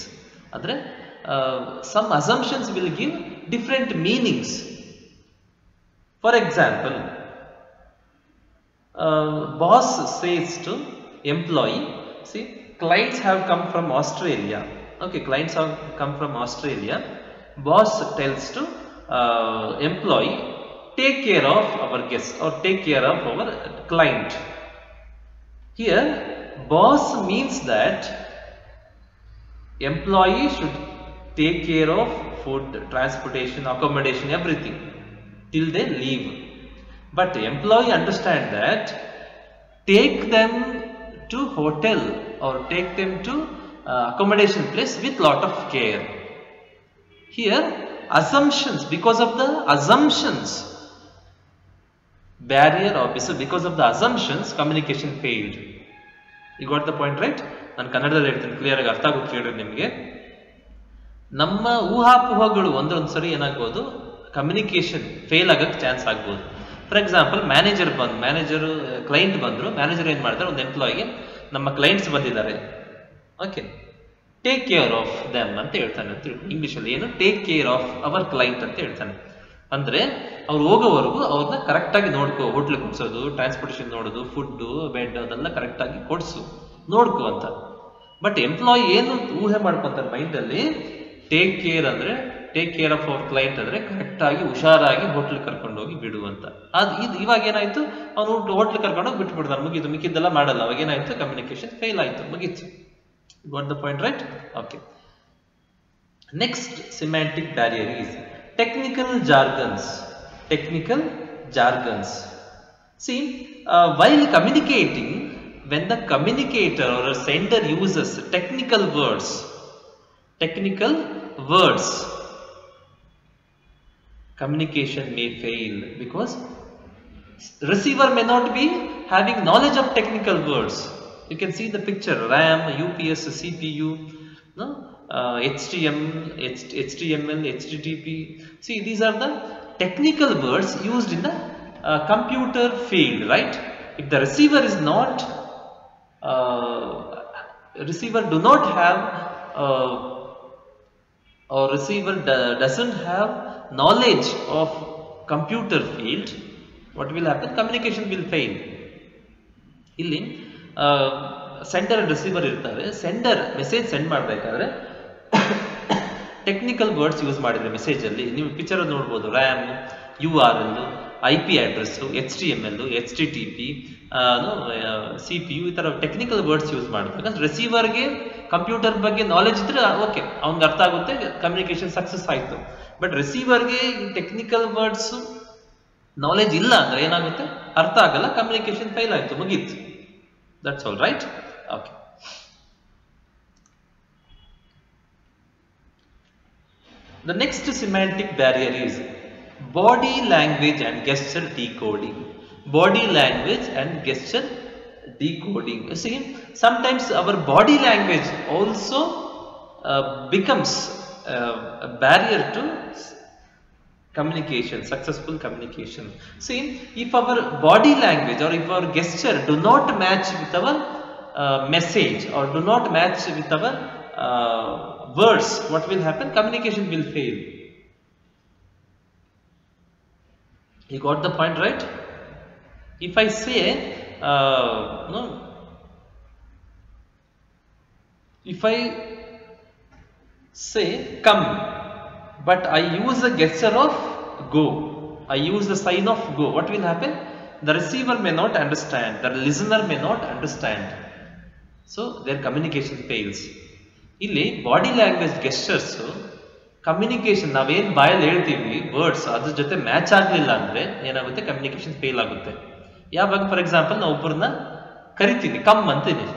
Some assumptions will give different meanings. For example, boss says to employee, see, clients have come from Australia. Okay, clients have come from Australia. Boss tells to employee, take care of our guest or take care of our client. Here boss means that employee should take care of food, transportation, accommodation, everything till they leave. But employee understand that take them to hotel or take them to accommodation place with lot of care. Here assumptions, because of the assumptions barrier or because of the assumptions communication failed. You got the point, right? ನಾನು ಕನ್ನಡದಲ್ಲಿ ಹೇಳ್ತೀನಿ, clear ಆಗಿ ಅರ್ಥ ಆಗುತ್ತೆ ಕೇಳ್ರಿ ನಿಮಗೆ. ನಮ್ಮ ಊಹಾಪೋಹಗಳು ಒಂದೊಂದು ಸರಿ ಏನಾಗ್ಬೋದು, ಕಮ್ಯುನಿಕೇಶನ್ ಫೇಲ್ ಆಗಕ್ಕೆ ಚಾನ್ಸ್ ಆಗ್ಬೋದು. ಫಾರ್ ಎಕ್ಸಾಂಪಲ್, ಕ್ಲೈಂಟ್ ಬಂದರು, ಮ್ಯಾನೇಜರ್ ಏನು ಮಾಡ್ತಾರೆ, ಒಂದು ಎಂಪ್ಲಾಯಿಗೆ ನಮ್ಮ ಕ್ಲೈಂಟ್ಸ್ ಬಂದಿದ್ದಾರೆ, okay, take care of them ಅಂತ ಹೇಳ್ತಾನೆ. ಇಂಗ್ಲೀಷಲ್ಲಿ ಏನು, take care of our client ಅಂತ ಹೇಳ್ತಾನೆ. ಅಂದರೆ ಅವ್ರು ಹೋಗೋವರೆಗೂ ಅವ್ರನ್ನ ಕರೆಕ್ಟಾಗಿ ನೋಡ್ಕೋ, ಹೋಟ್ಲಿಗೆ ಕೊಡ್ಸೋದು, ಟ್ರಾನ್ಸ್ಪೋರ್ಟೇಷನ್ ನೋಡೋದು, ಫುಡ್ಡು, ಬೆಡ್ ಅದೆಲ್ಲ ಕರೆಕ್ಟಾಗಿ ಕೊಡಿಸು, ನೋಡ್ಕೋ ಅಂತ. ಬಟ್ ಎಂಪ್ಲಾಯಿ ಏನು ಊಹೆ ಮಾಡ್ಕೊತಾರೆ ಮೈಂಡಲ್ಲಿ, ಟೇಕ್ ಕೇರ್ ಅಂದರೆ, take care of our client ಅಂದರೆ ಕರೆಕ್ಟಾಗಿ ಹುಷಾರಾಗಿ ಹೋಟ್ಲಿಗೆ ಕರ್ಕೊಂಡೋಗಿ ಬಿಡು ಅಂತ. ಇವಾಗ ಏನಾಯಿತು, ಅವ್ನು ಹೋಟ್ಲಿಗೆ ಕರ್ಕೊಂಡೋಗಿ ಬಿಟ್ಬಿಡ್ತಾರೆ, ಮುಗೀತು, ಮಿಕ್ಕಿದ್ದೆಲ್ಲ ಮಾಡಲ್ಲ. ಅವಾಗ ಏನಾಯಿತು, ಕಮ್ಯುನಿಕೇಶನ್ ಫೇಲ್ ಆಯಿತು, ಮುಗೀತು. Got the point, right? Okay. Next semantic barrier is technical jargons. See, while communicating, when the communicator or a sender uses technical words, communication may fail, because Receiver may not be having knowledge of technical words. You can see the picture: RAM, UPS, CPU, no, HTML, HTTP. See, these are the technical words used in the computer field, right? If the receiver is not, receiver do not have, or receiver doesn't have knowledge of computer field, what will happen? Communication will fail. ಇಲ್ಲಿ sender and receiver ಇರ್ತಾರೆ. Sender message send ಮಾಡಬೇಕಾದ್ರೆ technical words use ಮಾಡಿದ್ರೆ message ಅಲ್ಲಿ ನೀವು picture ನೋಡ್ಬೋದು: RAM, URL, IP address, HTML, HTTP, CPU, ಈ ತರ technical words use ಮಾಡಿದಾಗ ರಿಸೀವರ್ಗೆ ಕಂಪ್ಯೂಟರ್ ಬಗ್ಗೆ ನಾಲೆಜ್ ಇದ್ರೆ ಓಕೆ, ಅವ್ನಿಗೆ ಅರ್ಥ ಆಗುತ್ತೆ, ಕಮ್ಯುನಿಕೇಶನ್ ಸಕ್ಸಸ್ ಆಯ್ತು. ಬಟ್ ರಿಸೀವರ್ಗೆ ಟೆಕ್ನಿಕಲ್ ವರ್ಡ್ಸ್ ನಾಲೆಜ್ ಇಲ್ಲ ಅಂದ್ರೆ ಏನಾಗುತ್ತೆ? ಅರ್ಥ ಆಗಲ್ಲ, ಕಮ್ಯುನಿಕೇಶನ್ ಫೇಲ್ ಆಯ್ತು, ಮುಗೀತು. That's all, right? Okay. The next semantic barrier is body language and gesture decoding. Body language and gesture decoding. You see, sometimes our body language also becomes a barrier to communication, successful communication. See, if our body language or if our gesture do not match with our message or do not match with our words, what will happen? Communication will fail. You got the point, right? If I say no, if I say come, but I use the gesture of go, I use the sign of go, what will happen? The receiver may not understand, the listener may not understand, so their communication fails. ಇಲ್ಲಿ body language gestures communication ನಾವೇನ್ ಬಾಯಲ್ಲಿ ಹೇಳ್ತೀವಿ words ಅದ್ರ ಜೊತೆ match ಆಗಲಿಲ್ಲ ಅಂದ್ರೆ ಏನಾಗುತ್ತೆ? Communication fail ಆಗುತ್ತೆ. ಯಾವಾಗ? ಫಾರ್ ಎಕ್ಸಾಂಪಲ್ ನಾವು ಒಬ್ಬರನ್ನ ಕರಿತೀನಿ, ಕಮ್ ಅಂತೀನಿ,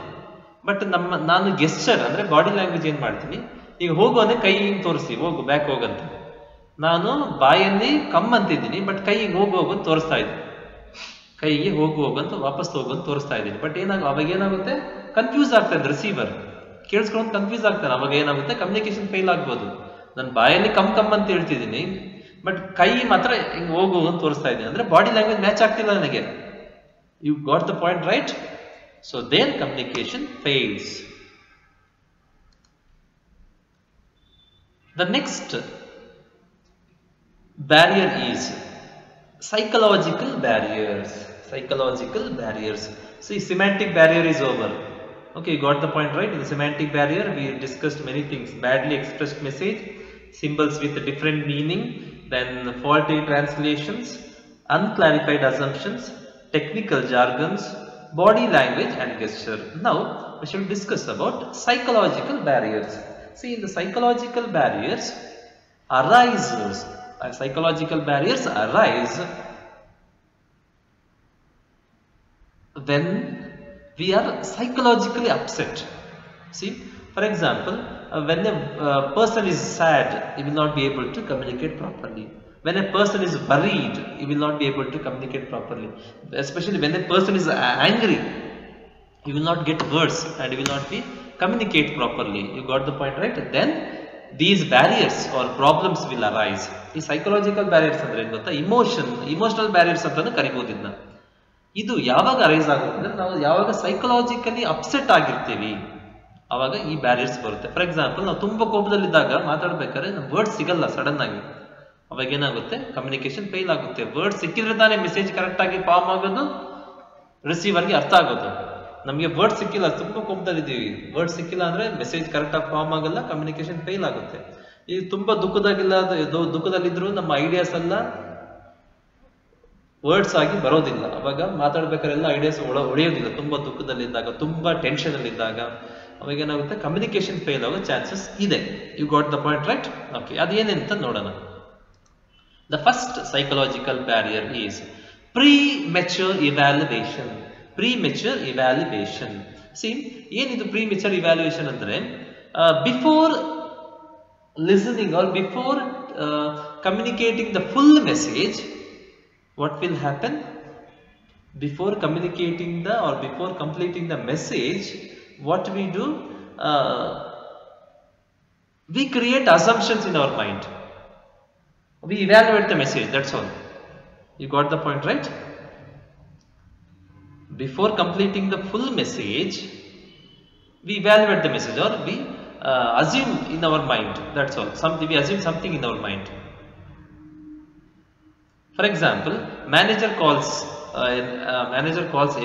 ಬಟ್ ನಾನು ಗೆಸ್ಚರ್ ಅಂದ್ರೆ ಬಾಡಿ ಲ್ಯಾಂಗ್ವೇಜ್ ಏನ್ ಮಾಡ್ತೀನಿ? ಈಗ ಹೋಗು ಅಂದ್ರೆ ಕೈ ಹಿಂಗ್ ತೋರಿಸಿ, ಹೋಗು ಬ್ಯಾಕ್ ಹೋಗಂತ. ನಾನು ಬಾಯಲ್ಲಿ ಕಮ್ ಅಂತಿದ್ದೀನಿ, ಬಟ್ ಕೈ ಹಿಂಗ್ ಹೋಗು ಅಂತ ತೋರಿಸ್ತಾ ಇದ್ದೀನಿ, ಕೈಗೆ ಹೋಗು ಅಂತ ವಾಪಸ್ ಹೋಗು ಅಂತ ತೋರಿಸ್ತಾ ಇದ್ದೀನಿ. ಬಟ್ ಅವಾಗ ಏನಾಗುತ್ತೆ? ಕನ್ಫ್ಯೂಸ್ ಆಗ್ತದೆ ರಿಸೀವರ್, ಕೇಳಿಸ್ಕೊಂಡು ಕನ್ಫ್ಯೂಸ್ ಆಗ್ತಾನೆ. ಅವಾಗ ಏನಾಗುತ್ತೆ? ಕಮ್ಯುನಿಕೇಶನ್ ಫೇಲ್ ಆಗ್ಬೋದು. ನಾನು ಬಾಯಲ್ಲಿ ಕಮ್ ಅಂತ ಹೇಳ್ತಿದ್ದೀನಿ, ಬಟ್ ಕೈ ಮಾತ್ರ ಹಿಂಗ್ ಹೋಗು ಅಂತ ತೋರಿಸ್ತಾ ಇದ್ದೀನಿ, ಅಂದ್ರೆ ಬಾಡಿ ಲ್ಯಾಂಗ್ವೇಜ್ ಮ್ಯಾಚ್ ಆಗ್ತಿಲ್ಲ ನನಗೆ. You got the point, right? So there communication fails. The next barrier is psychological barriers. Psychological barriers. See, semantic barrier is over. Okay, you got the point, right? In the semantic barrier, we discussed many things: badly expressed message, symbols with different meaning, then faulty translations, unclarified assumptions, technical jargons, body language and gesture. Now, we shall discuss about psychological barriers. See, in the psychological barriers arises, psychological barriers arise when we are psychologically upset. See, for example, when a person is sad, he will not be able to communicate properly. When a person is worried, he will not be able to communicate properly. Especially when a person is angry, he will not get words and he will not be communicate properly. You got the point, right? Then these barriers or problems will arise. ಈ psychological barriers ಅಂದ್ರೆ ಏನು ಗೊತ್ತಾ? Emotional barriers ಅಂತಾನು ಕರಿಬಹುದು ಇದನ್ನ. ಇದು ಯಾವಾಗ arise ಆಗುತ್ತೆ ಅಂದ್ರೆ ನಾವು ಯಾವಾಗ ಸೈಕಲಾಜಿಕಲಿ ಅಪ್ಸೆಟ್ ಆಗಿರ್ತೀವಿ ಅವಾಗ ಈ ಬ್ಯಾರಿಯರ್ಸ್ ಬರುತ್ತೆ. ಫಾರ್ ಎಕ್ಸಾಂಪಲ್, ನಾವು ತುಂಬಾ ಕೋಪದಲ್ಲಿದ್ದಾಗ ಮಾತಾಡ್ಬೇಕಾದ್ರೆ ವರ್ಡ್ ಸಿಗಲ್ಲ ಸಡನ್ ಆಗಿ, ಅವಾಗ ಏನಾಗುತ್ತೆ? ಕಮ್ಯುನಿಕೇಶನ್ ಫೇಲ್ ಆಗುತ್ತೆ. ವರ್ಡ್ ಸಿಕ್ಕಿದ್ರೆ ತಾನೇ ಮೆಸೇಜ್ ಕರೆಕ್ಟ್ ಆಗಿ ಫಾರ್ಮ್ ಆಗೋದು, ರಿಸೀವರ್ಗೆ ಅರ್ಥ ಆಗೋದು. ನಮಗೆ ವರ್ಡ್ ಸಿಕ್ಕಿಲ್ಲ, ತುಂಬಾ ಕೋಪದಲ್ಲಿದ್ದೀವಿ, ವರ್ಡ್ ಸಿಕ್ಕಿಲ್ಲ ಅಂದ್ರೆ ಮೆಸೇಜ್ ಕರೆಕ್ಟ್ ಆಗಿ ಫಾರ್ಮ್ ಆಗಲ್ಲ, ಕಮ್ಯುನಿಕೇಶನ್ ಫೇಲ್ ಆಗುತ್ತೆ. ಈ ತುಂಬಾ ದುಃಖದಲ್ಲಿದ್ರು ನಮ್ಮ ಐಡಿಯಾಸ್ ಎಲ್ಲ ವರ್ಡ್ಸ್ ಆಗಿ ಬರೋದಿಲ್ಲ, ಅವಾಗ ಮಾತಾಡ್ಬೇಕಾದ್ರೆ ಎಲ್ಲ ಐಡಿಯಾಸ್ ಹೊಳೆಯೋದಿಲ್ಲ. ತುಂಬಾ ದುಃಖದಲ್ಲಿದ್ದಾಗ, ತುಂಬಾ ಟೆನ್ಷನ್ ಅಲ್ಲಿ ಇದ್ದಾಗ ಅವಾಗ ಏನಾಗುತ್ತೆ? ಕಮ್ಯುನಿಕೇಶನ್ ಫೇಲ್ ಆಗೋ ಚಾನ್ಸಸ್ ಇದೆ. You got the point, right? Okay, ಅದೇನೇಂತ ನೋಡೋಣ. The first psychological barrier is premature evaluation. Premature evaluation. See, ಏನಿದು ಪ್ರೀಮೆಚ್ಯೂರ್ ಇವ್ಯಾಲ್ಯುವೇಷನ್ ಅಂದ್ರೆ, before listening or before communicating the full message, what will happen? before communicating the or before completing the message, what we do, we create assumptions in our mind. We evaluate the message, that's all. You got the point, right? Before completing the full message, we evaluate the message, or we assume in our mind, that's all. We assume something in our mind. For example, manager calls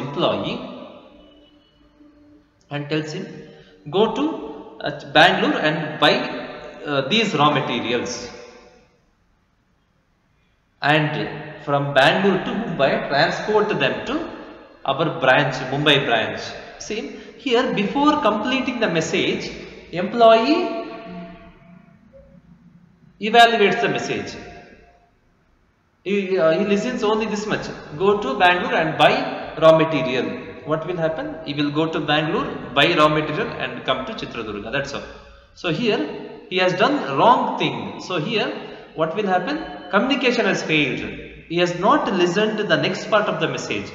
employee and tells him, go to Bangalore and buy these raw materials, and from Bangalore to Mumbai transport them to our branch, Mumbai branch. See, here before completing the message, employee evaluates the message. He listens only this much. Go to Bangalore and buy raw material. What will happen? He will go to Bangalore, buy raw material and come to Chitradurga. That's all. So here he has done wrong thing. So here what will happen? Communication has failed. He has not listened to the next part of the message.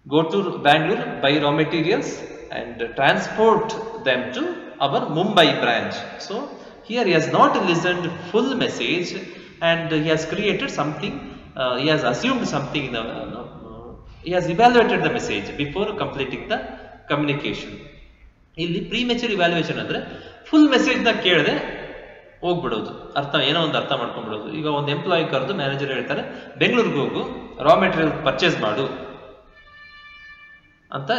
Go to Bangalore, buy raw materials and transport them to our Mumbai branch. So here he has not listened full message, and he has created something, he has assumed something, he has evaluated the message before completing the communication. ಇಲ್ಲಿ premature evaluation ಅಂದರೆ full ಮೆಸೇಜ್ನ ಕೇಳದೆ ಹೋಗ್ಬಿಡೋದು, ಏನೋ ಒಂದು ಅರ್ಥ ಮಾಡ್ಕೊಂಡ್ಬಿಡೋದು. ಈಗ ಒಂದು employee ಕರೆದು manager ಹೇಳ್ತಾರೆ, ಬೆಂಗಳೂರಿಗೆ ಹೋಗು, ರಾ ಮೆಟೀರಿಯಲ್ ಪರ್ಚೇಸ್ ಮಾಡು ಅಂತ,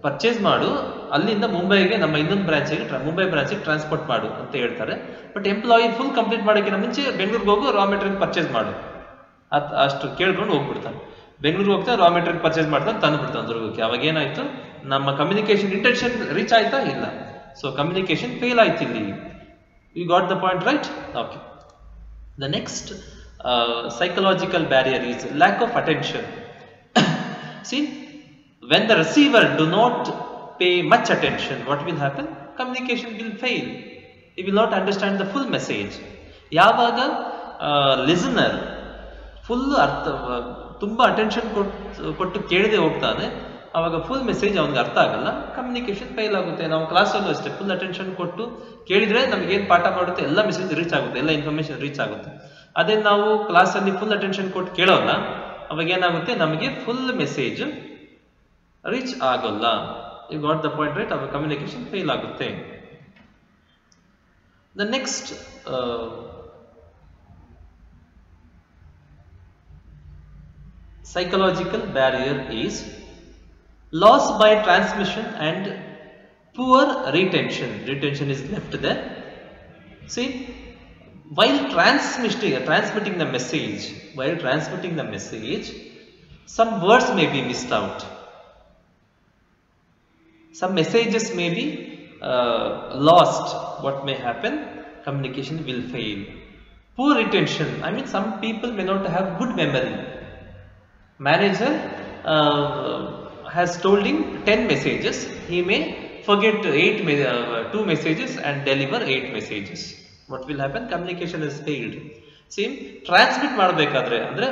ಪರ್ಚೇಸ್ ಮಾಡು, ಅಲ್ಲಿಂದ ಮುಂಬೈಗೆ ನಮ್ಮ ಇನ್ನೊಂದು ಮುಂಬೈ ಬ್ರಾಂಚಿಗೆ ಟ್ರಾನ್ಸ್ಪೋರ್ಟ್ ಮಾಡು ಅಂತ ಹೇಳ್ತಾರೆ. ಬಟ್ ಎಂಪ್ಲಾಯಿ ಫುಲ್ ಕಂಪ್ಲೀಟ್ ಮಾಡೋಕ್ಕಿಂತ ಮುಂಚೆ ಬೆಂಗಳೂರಿಗೆ ಹೋಗು, ರಾ ಮೆಟೀರಿಯಲ್ ಪರ್ಚೇಸ್ ಮಾಡು ಅಷ್ಟು ಕೇಳ್ಕೊಂಡು ಹೋಗ್ಬಿಡ್ತಾನೆ. ಬೆಂಗಳೂರಿಗೆ ಹೋಗ್ತಾ ರಾ ಮೆಟೀರಿಯಲ್ ಪರ್ಚೇಸ್ ಮಾಡ್ತಾನೆ, ತಂದು ಬಿಡ್ತಾನೆ ದುರ್ಗಕ್ಕೆ. ಅವಾಗ ಏನಾಯ್ತು, ನಮ್ಮ ಕಮ್ಯುನಿಕೇಶನ್ ಇಂಟೆನ್ಷನ್ ರೀಚ್ ಆಯ್ತಾ? ಇಲ್ಲ. ಸೊ ಕಮ್ಯುನಿಕೇಶನ್ ಫೇಲ್ ಆಯ್ತು ಇಲ್ಲಿ. You got the point, right? Okay. The next psychological barrier is lack of attention. See, when the receiver do not pay much attention, what will happen? Communication will fail. He will not understand the full message. ಯಾವಾಗ listener full ತುಂಬ attention ಕೊಟ್ಟು ಕೇಳದೆ ಹೋಗ್ತಾನೆ, ಆವಾಗ full message ಅವನಿಗೆ ಅರ್ಥ ಆಗಲ್ಲ, communication fail ಆಗುತ್ತೆ. ನಾವು ಕ್ಲಾಸಲ್ಲೂ ಅಷ್ಟೇ ಫುಲ್ ಅಟೆನ್ಷನ್ ಕೊಟ್ಟು ಕೇಳಿದ್ರೆ ನಮಗೇನು ಪಾಠ ಮಾಡುತ್ತೆ ಎಲ್ಲ ಮೆಸೇಜ್ ರೀಚ್ ಆಗುತ್ತೆ, ಎಲ್ಲ ಇನ್ಫಾರ್ಮೇಶನ್ ರೀಚ್ ಆಗುತ್ತೆ. ಅದೇ ನಾವು ಕ್ಲಾಸಲ್ಲಿ ಫುಲ್ ಅಟೆನ್ಷನ್ ಕೊಟ್ಟು ಕೇಳೋಲ್ಲ, ಅವಾಗ ಏನಾಗುತ್ತೆ, ನಮಗೆ ಫುಲ್ ಮೆಸೇಜ್ ರೀಚ್ ಆಗೋಲ್ಲ. You got the point, right? ಅವಾಗ ಕಮ್ಯುನಿಕೇಶನ್ ಫೇಲ್ ಆಗುತ್ತೆ. The next psychological barrier is loss by transmission and poor retention. Retention is left there. See, while transmitting the message, some words may be missed out. Some messages may be lost. What may happen? Communication will fail. Poor retention, I mean, some people may not have good memory. Manager has told him 10 messages, he may forget 2 messages and deliver 8 messages. What will happen? Communication has failed. Same, transmit ಮಾಡಬೇಕಾದ್ರೆ ಅಂದ್ರೆ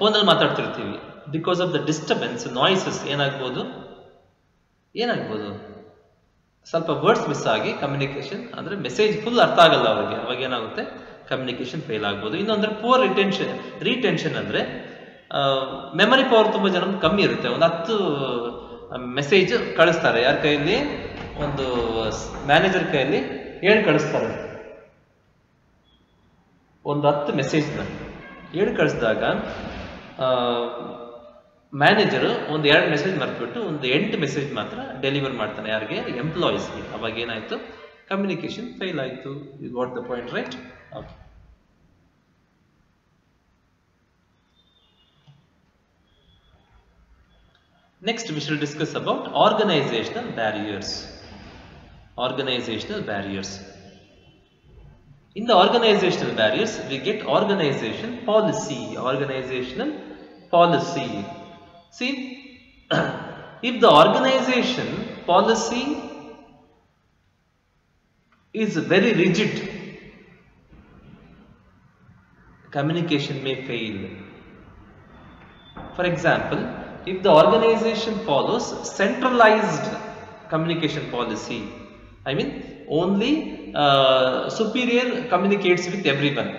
ಫೋನಲ್ಲಿ ಮಾತಾಡ್ತಿರ್ತೀವಿ, because of the disturbance, noises ಏನಾಗ್ಬೋದು, ಸ್ವಲ್ಪ words miss ಆಗಿ communication ಅಂದ್ರೆ message full ಅರ್ಥ ಆಗಲ್ಲ ಅವ್ರಿಗೆ, ಅವಾಗ ಏನಾಗುತ್ತೆ, ಕಮ್ಯುನಿಕೇಶನ್ ಫೇಲ್ ಆಗ್ಬೋದು. ಇನ್ನೊಂದ್ರೆ ಪೂರ್ ರಿಟೆನ್ಷನ್ ಅಂದ್ರೆ ಮೆಮರಿ ಪವರ್ ತುಂಬ ಜನ ಕಮ್ಮಿ ಇರುತ್ತೆ. ಒಂದು 10 ಮೆಸೇಜ್ ಕಳಿಸ್ತಾರೆ, ಯಾರ ಕೈಯಲ್ಲಿ, ಒಂದು ಮ್ಯಾನೇಜರ್ ಕೈಯಲ್ಲಿ 7 ಕಳಿಸ್ತಾರೆ. ಒಂದು 10 ಮೆಸೇಜ್ನ 7 ಕಳಿಸಿದಾಗ ಮ್ಯಾನೇಜರ್ ಒಂದು 2 ಮೆಸೇಜ್ ಮರ್ತ್ಬಿಟ್ಟು ಒಂದು 8 ಮೆಸೇಜ್ ಮಾತ್ರ ಡೆಲಿವರ್ ಮಾಡ್ತಾನೆ, ಯಾರಿಗೆ, ಎಂಪ್ಲಾಯೀಸ್ಗೆ. ಅವಾಗ ಏನಾಯ್ತು, ಕಮ್ಯುನಿಕೇಶನ್ ಫೇಲ್ ಆಯಿತು. You got the point, right? Okay. Next, we shall discuss about organizational barriers. Organizational barriers. In the organizational barriers, we get organizational policy. See, if the organization policy is very rigid, communication may fail. For example, if the organization follows centralized communication policy, I mean only superior communicates with everyone,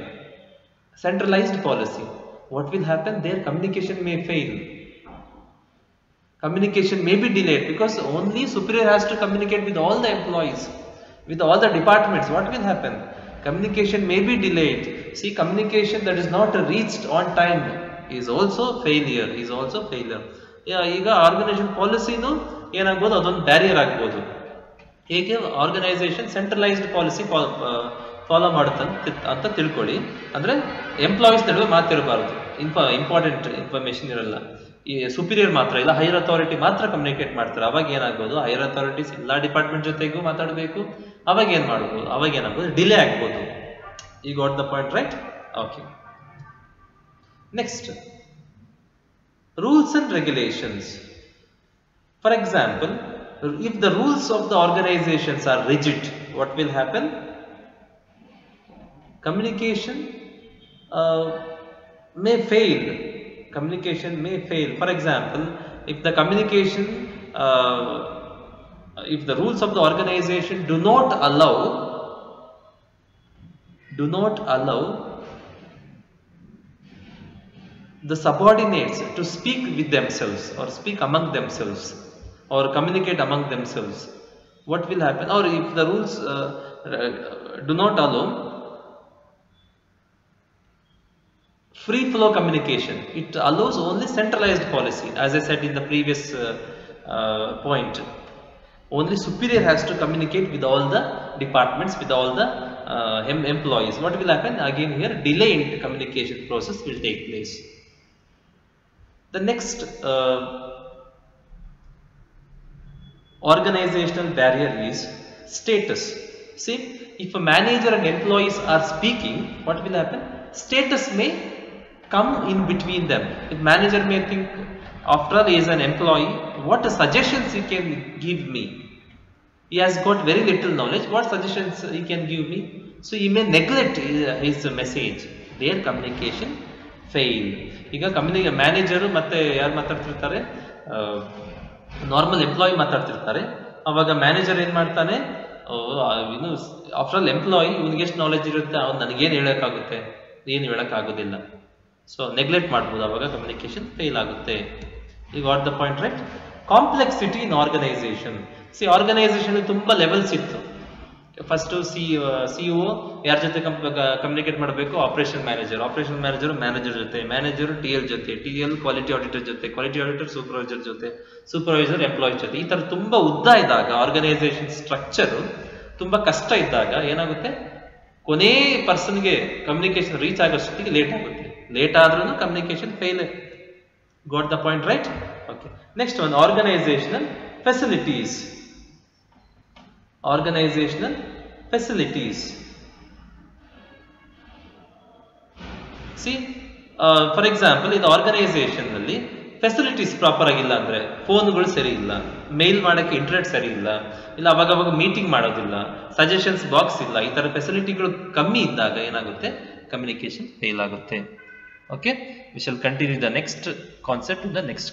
centralized policy, what will happen? Their communication may fail. Communication may be delayed because only superior has to communicate with all the employees, with all the departments. What will happen? Communication may be delayed. See, communication that is not reached on time is also failure. ಈಗ organisation ಪಾಲಿಸಿನೂ ಏನಾಗ್ಬೋದು, ಅದೊಂದು barrier ಆಗ್ಬೋದು. ಹೇಗೆ organisation centralised policy follow ಮಾಡುತ್ತೆ ಅಂತ ತಿಳ್ಕೊಳ್ಳಿ. ಅಂದರೆ employees ನಡುವೆ ಮಾತಿರಬಾರ್ದು, ಇಂಪಾರ್ಟೆಂಟ್ ಇನ್ಫಾರ್ಮೇಶನ್ ಇರಲ್ಲ, ಈ ಸುಪೀರಿಯರ್ ಮಾತ್ರ ಇಲ್ಲ, ಹೈಯರ್ ಅಥಾರಿಟಿ ಮಾತ್ರ ಕಮ್ಯುನಿಕೇಟ್ ಮಾಡ್ತಾರೆ. ಅವಾಗ ಏನಾಗ್ಬೋದು, ಹೈಯರ್ ಅಥಾರಿಟೀಸ್ ಎಲ್ಲ ಡಿಪಾರ್ಟ್ಮೆಂಟ್ ಜೊತೆಗೂ ಮಾತಾಡಬೇಕು. ಅವಾಗ ಏನು ಮಾಡ್ಬೋದು, ಅವಾಗ ಏನಾಗ್ಬೋದು, ಡಿಲೇ ಆಗ್ಬೋದು. You got the point, right? Okay. Next, rules and regulations. For example, if the rules of the organizations are rigid, what will happen? Communication may fail. Communication may fail. For example, if the communication, if the rules of the organization do not allow the subordinates to speak with themselves or speak among themselves or communicate among themselves, what will happen? Or if the rules do not allow free flow communication, it allows only centralized policy. As I said in the previous point, only superior has to communicate with all the departments, with all the employees. What will happen? Again here, delay in the communication process will take place. The next organizational barrier is status. See, if a manager and employees are speaking, what will happen? Status may come in between them. If manager may think, after all he is an employee, what suggestions he can give me? He has got very little knowledge, what suggestions he can give me? So he may neglect his message. Their communication fail. ಈಗ manager ಮತ್ತೆ ಯಾರು ಮಾತಾಡ್ತಿರ್ತಾರೆ, normal employee ಮಾತಾಡ್ತಿರ್ತಾರೆ. ಅವಾಗ manager ಏನು ಮಾಡ್ತಾನೆ, ಇನ್ನು after all employee, ಇವನಿಗೆ ಎಷ್ಟು knowledge ಇರುತ್ತೆ, ಅವ್ನು ನನಗೇನು ಹೇಳೋಕ್ಕಾಗುತ್ತೆ, ಏನು ಹೇಳೋಕ್ಕಾಗೋದಿಲ್ಲ. ಸೊ ನೆಗ್ಲೆಕ್ಟ್ ಮಾಡ್ಬೋದು, ಅವಾಗ ಕಮ್ಯುನಿಕೇಶನ್ ಫೇಲ್ ಆಗುತ್ತೆ. You got the point, right? Complexity in organisation. See, organisation ತುಂಬ ಲೆವೆಲ್ಸ್ ಇತ್ತು. ಫಸ್ಟ್ CEO ಯಾರ ಜೊತೆ ಕಮ್ಯುನಿಕೇಟ್ ಮಾಡಬೇಕು? ಆಪರೇಷನ್ ಮ್ಯಾನೇಜರ್ ಮ್ಯಾನೇಜರ್ ಜೊತೆ, ಮ್ಯಾನೇಜರ್ TL ಜೊತೆ, TL ಕ್ವಾಲಿಟಿ ಆಡಿಟರ್ ಜೊತೆ, ಕ್ವಾಲಿಟಿ ಆಡಿಟರ್ ಸೂಪರ್ವೈಸರ್ ಜೊತೆ, ಸೂಪರ್ವೈಸರ್ ಎಂಪ್ಲಾಯ್ ಜೊತೆ. ಈ ತರ ತುಂಬಾ ಉದ್ದ ಇದ್ದಾಗ, ಆರ್ಗನೈಸೇಷನ್ ಸ್ಟ್ರಕ್ಚರ್ ತುಂಬಾ ಕಷ್ಟ ಇದ್ದಾಗ ಏನಾಗುತ್ತೆ, ಕೊನೆ ಪರ್ಸನ್ಗೆ ಕಮ್ಯುನಿಕೇಶನ್ ರೀಚ್ ಆಗೋಷ್ಟೊತ್ತಿಗೆ ಲೇಟ್ ಆಗುತ್ತೆ. ಲೇಟ್ ಆದ್ರೂ communication fail. Got the point, right? Okay. Next ಒಂದು organizational facilities. Organizational facilities. See, for example, in organization ನಲ್ಲಿ ಫೆಸಿಲಿಟೀಸ್ ಪ್ರಾಪರ್ ಆಗಿಲ್ಲ ಅಂದ್ರೆ, ಫೋನ್ಗಳು ಸರಿ ಇಲ್ಲ, ಮೇಲ್ ಮಾಡಕ್ಕೆ ಇಂಟರ್ನೆಟ್ ಸರಿ ಇಲ್ಲ, ಇಲ್ಲ ಅವಾಗ ಮೀಟಿಂಗ್ ಮಾಡೋದಿಲ್ಲ, ಸಜೆಷನ್ಸ್ ಬಾಕ್ಸ್ ಇಲ್ಲ, ಈ ತರ ಫೆಸಿಲಿಟಿಗಳು ಕಮ್ಮಿ ಇದ್ದಾಗ ಏನಾಗುತ್ತೆ, ಕಮ್ಯುನಿಕೇಶನ್ ಫೇಲ್ ಆಗುತ್ತೆ. Okay, we shall continue the next concept in the next